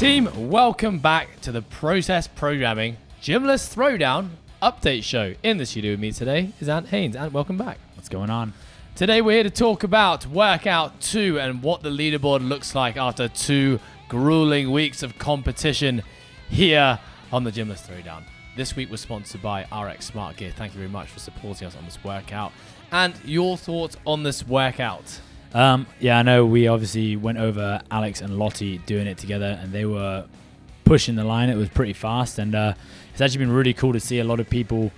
Team, welcome back to the Process Programming Gymless Throwdown update show. In the studio with me today is Ant Haynes. Ant, welcome back. What's going on? Today we're here to talk about Workout 2 and what the leaderboard looks like after 2 grueling weeks of competition here on the Gymless Throwdown. This week was sponsored by RX Smart Gear. Thank you very much for supporting us on this workout. And your thoughts on this workout? Yeah, I know we obviously went over Alex and Lottie doing it together, and they were pushing the line. It was pretty fast, and it's actually been really cool to see a lot of people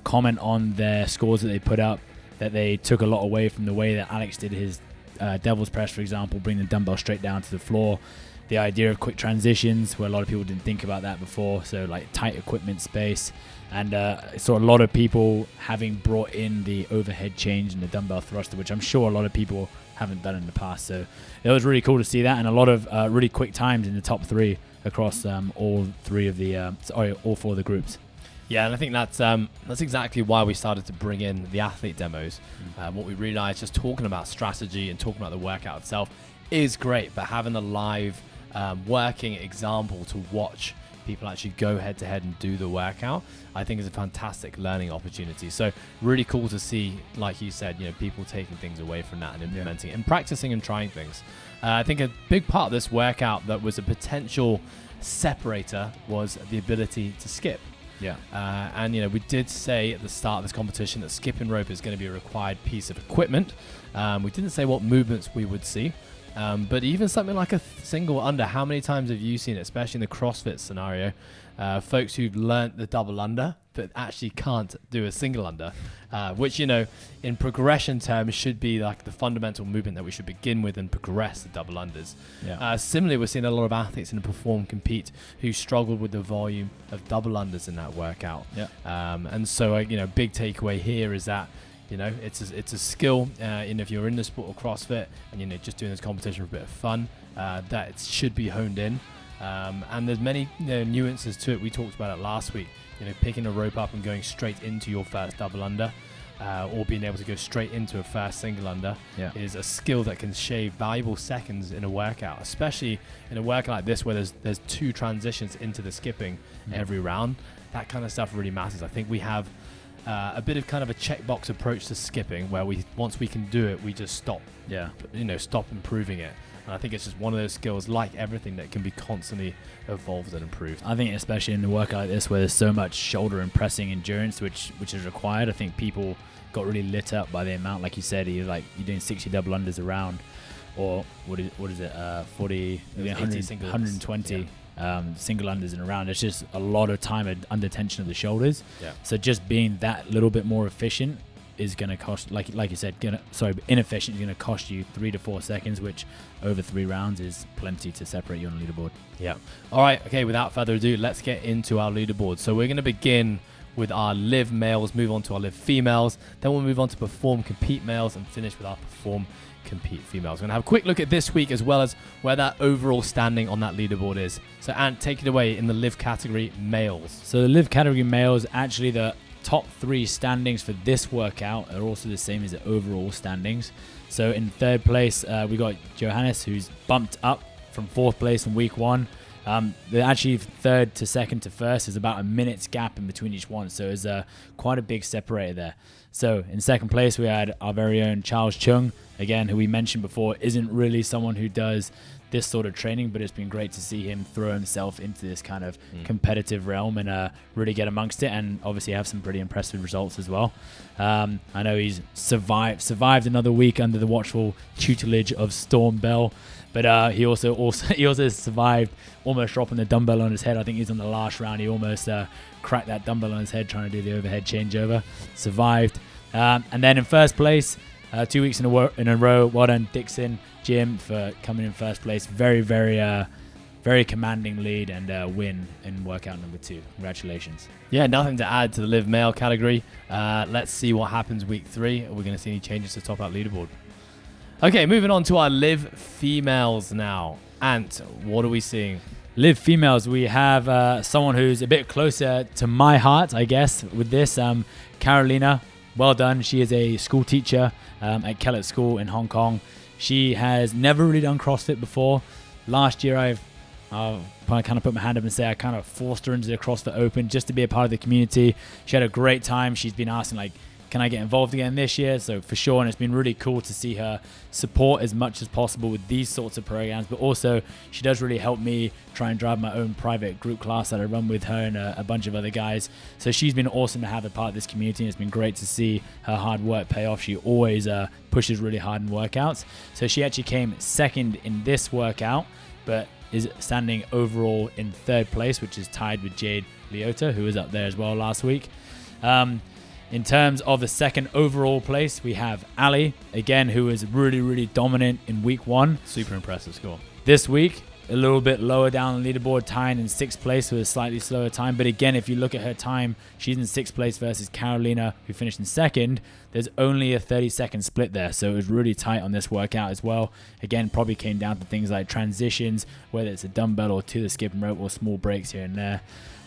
comment on their scores that they put up, that they took a lot away from the way that Alex did his devil's press, for example, bring the dumbbell straight down to the floor. The idea of quick transitions, where a lot of people didn't think about that before, so like tight equipment space. And saw a lot of people having brought in the overhead change and the dumbbell thruster, which I'm sure a lot of people haven't done in the past. So it was really cool to see that, and a lot of really quick times in the top 3 across all 4 of the groups. Yeah, and I think that's exactly why we started to bring in the athlete demos. What we realized, just talking about strategy and talking about the workout itself is great, but having a live working example to watch people actually go head to head and do the workout, I think is a fantastic learning opportunity. So really cool to see, like you said, people taking things away from that and implementing it and practicing and trying things. I think a big part of this workout that was a potential separator was the ability to skip. Yeah. And we did say at the start of this competition that skipping rope is going to be a required piece of equipment. We didn't say what movements we would see. But even something like a single under, how many times have you seen it, especially in the CrossFit scenario, folks who've learnt the double under but actually can't do a single under, which, in progression terms should be like the fundamental movement that we should begin with and progress the double unders. Yeah. Similarly, we're seeing a lot of athletes in the perform compete who struggled with the volume of double unders in that workout. Yeah. And so, big takeaway here is that it's a skill, if you're in the sport of CrossFit and just doing this competition for a bit of fun, that it should be honed in. And there's many nuances to it. We talked about it last week. Picking a rope up and going straight into your first double under, or being able to go straight into a first single under is a skill that can shave valuable seconds in a workout, especially in a workout like this where there's 2 transitions into the skipping every round. That kind of stuff really matters. I think we have a bit of kind of a checkbox approach to skipping, where once we can do it, we just stop. Yeah. Stop improving it. And I think it's just one of those skills, like everything, that can be constantly evolved and improved. I think especially in a workout like this, where there's so much shoulder and pressing endurance, which is required. I think people got really lit up by the amount, like you said, you're doing 60 double unders a round, or what is it? 40, 120. Single unders in a round. It's just a lot of time under tension of the shoulders. Yeah. So just being that little bit more efficient is going to cost, like you said, inefficient is going to cost you 3 to 4 seconds, which over 3 rounds is plenty to separate you on a leaderboard. Yeah. All right. Okay. Without further ado, let's get into our leaderboard. So we're going to begin with our live males, move on to our live females, then we'll move on to perform compete males, and finish with our perform compete females. We're going to have a quick look at this week, as well as where that overall standing on that leaderboard is. So Ant, take it away in the live category males. So the live category males, actually the top 3 standings for this workout are also the same as the overall standings. So in 3rd place, we got Johannes, who's bumped up from 4th place in week 1. Actually 3rd to 2nd to 1st is about a minute's gap in between each one, so it's quite a big separator there. So in 2nd place, we had our very own Charles Chung, again, who we mentioned before isn't really someone who does this sort of training, but it's been great to see him throw himself into this kind of competitive realm and really get amongst it, and obviously have some pretty impressive results as well. I know he's survived another week under the watchful tutelage of Storm Bell, but he also survived almost dropping the dumbbell on his head. I think he's on the last round. He almost cracked that dumbbell on his head trying to do the overhead changeover. Survived. And then in 1st place, 2 weeks in a row, well done Dixon Jim for coming in 1st place. Very, very, very commanding lead and win in workout number 2. Congratulations. Yeah, nothing to add to the live male category. Let's see what happens week 3. Are we going to see any changes to top out leaderboard? Okay, moving on to our live females now. Ant, what are we seeing? Live females, we have someone who's a bit closer to my heart, I guess, with this. Carolina, well done. She is a school teacher at Kellett School in Hong Kong. She has never really done CrossFit before. Last year, I'll kind of put my hand up and say I kind of forced her into the CrossFit Open just to be a part of the community. She had a great time. She's been asking, like, can I get involved again this year? So for sure, and it's been really cool to see her support as much as possible with these sorts of programs, but also she does really help me try and drive my own private group class that I run with her and a bunch of other guys. So she's been awesome to have a part of this community, and it's been great to see her hard work pay off. She always pushes really hard in workouts. So she actually came second in this workout, but is standing overall in third place, which is tied with Jade Leota, who was up there as well last week. In terms of the second overall place, we have Ali, again, who was really, really dominant in week 1. Super impressive score. This week, a little bit lower down the leaderboard, tying in 6th place with a slightly slower time. But again, if you look at her time, she's in 6th place versus Carolina, who finished in 2nd. There's only a 30-second split there, so it was really tight on this workout as well. Again, probably came down to things like transitions, whether it's a dumbbell or to the skipping rope or small breaks here and there.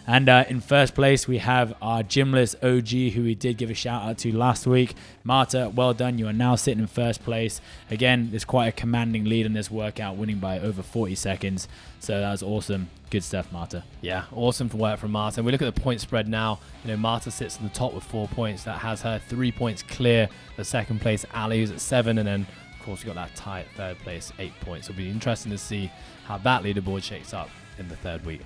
And in first place, we have our Gymless OG, who we did give a shout out to last week. Marta, well done. You are now sitting in first place. Again, there's quite a commanding lead in this workout, winning by over 40 seconds. So that was awesome. Good stuff, Marta. Yeah, awesome work from Marta. And we look at the point spread now. You know, Marta sits in the top with 4 points. That has her 3 points clear. The second place, Ali, who's at 7. And then, of course, we got that tie at third place, 8 points. It'll be interesting to see how that leaderboard shakes up in the third week.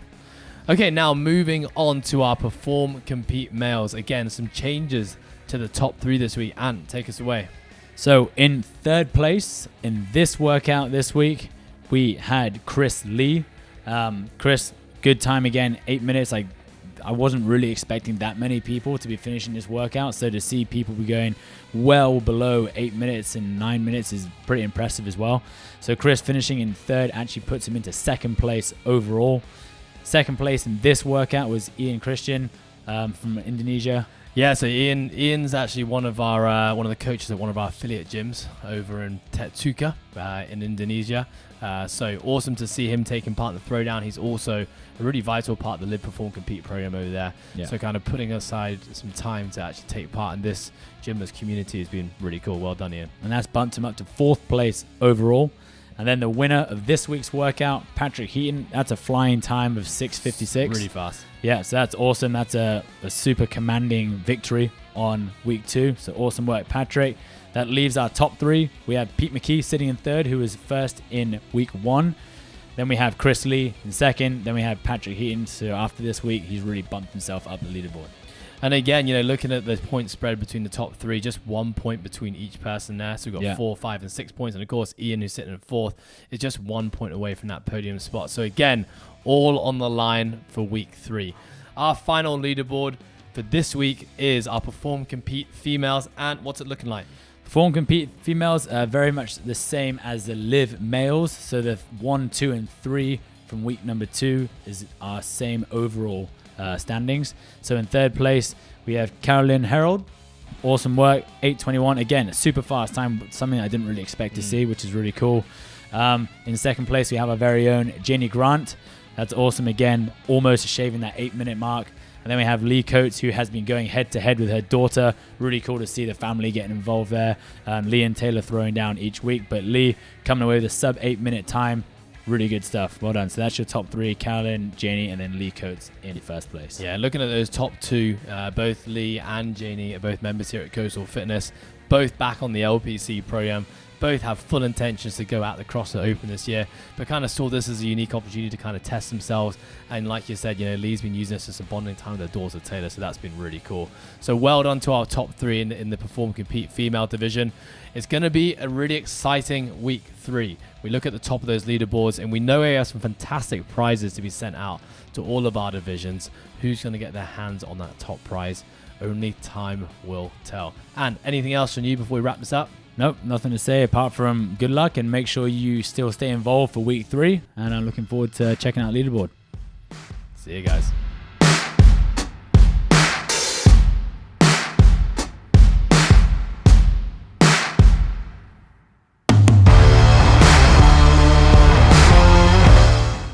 Okay, now moving on to our Perform Compete males. Again, some changes to the top 3 this week. Ant, take us away. So in third place in this workout this week, we had Chris Lee. Chris, good time again, 8 minutes. I wasn't really expecting that many people to be finishing this workout. So to see people be going well below 8 minutes and 9 minutes is pretty impressive as well. So Chris finishing in third actually puts him into second place overall. Second place in this workout was Ian Christian from Indonesia. Yeah, so Ian's actually one of the coaches at one of our affiliate gyms over in Tetuka in Indonesia. So awesome to see him taking part in the Throwdown. He's also a really vital part of the Live, Perform, Compete program over there. Yeah. So kind of putting aside some time to actually take part in this Gymless community has been really cool. Well done, Ian. And that's bumped him up to 4th place overall. And then the winner of this week's workout, Patrick Heaton, that's a flying time of 6:56. Really fast. Yeah, so that's awesome. That's a super commanding victory on week 2. So awesome work, Patrick. That leaves our top 3. We have Pete McKee sitting in third, who was first in week 1. Then we have Chris Lee in second. Then we have Patrick Heaton. So after this week, he's really bumped himself up the leaderboard. And again, you know, looking at the point spread between the top 3, just 1 point between each person there. So we've got 4, 5, and 6 points. And of course, Ian, who's sitting in 4th, is just 1 point away from that podium spot. So again, all on the line for week 3. Our final leaderboard for this week is our Perform Compete females. And what's it looking like? Perform Compete females are very much the same as the Live males. So the 1, 2, and 3 from week number 2 is our same overall standings. So in third place, we have Carolyn Herold. Awesome work, 8:21. Again, a super fast time, something I didn't really expect to see, which is really cool. In second place, we have our very own Jenny Grant. That's awesome again, almost shaving that 8-minute mark. And then we have Lee Coates, who has been going head-to-head with her daughter. Really cool to see the family getting involved there. Lee and Taylor throwing down each week, but Lee coming away with a sub 8-minute time. Really good stuff. Well done. So that's your top 3, Carolyn, Janie, and then Lee Coates in first place. Yeah, looking at those top 2, both Lee and Janie are both members here at Coastal Fitness, both back on the LPC program. Both have full intentions to go out the CrossFit Open this year, but kind of saw this as a unique opportunity to kind of test themselves. And like you said, you know, Lee's been using this as a bonding time with their daughter Taylor, so that's been really cool. So well done to our top 3 in the Perform Compete female division. It's going to be a really exciting week 3. We look at the top of those leaderboards, and we know we have some fantastic prizes to be sent out to all of our divisions. Who's going to get their hands on that top prize? Only time will tell. And anything else from you before we wrap this up? Nope, nothing to say apart from good luck and make sure you still stay involved for week 3. And I'm looking forward to checking out Leaderboard. See you guys.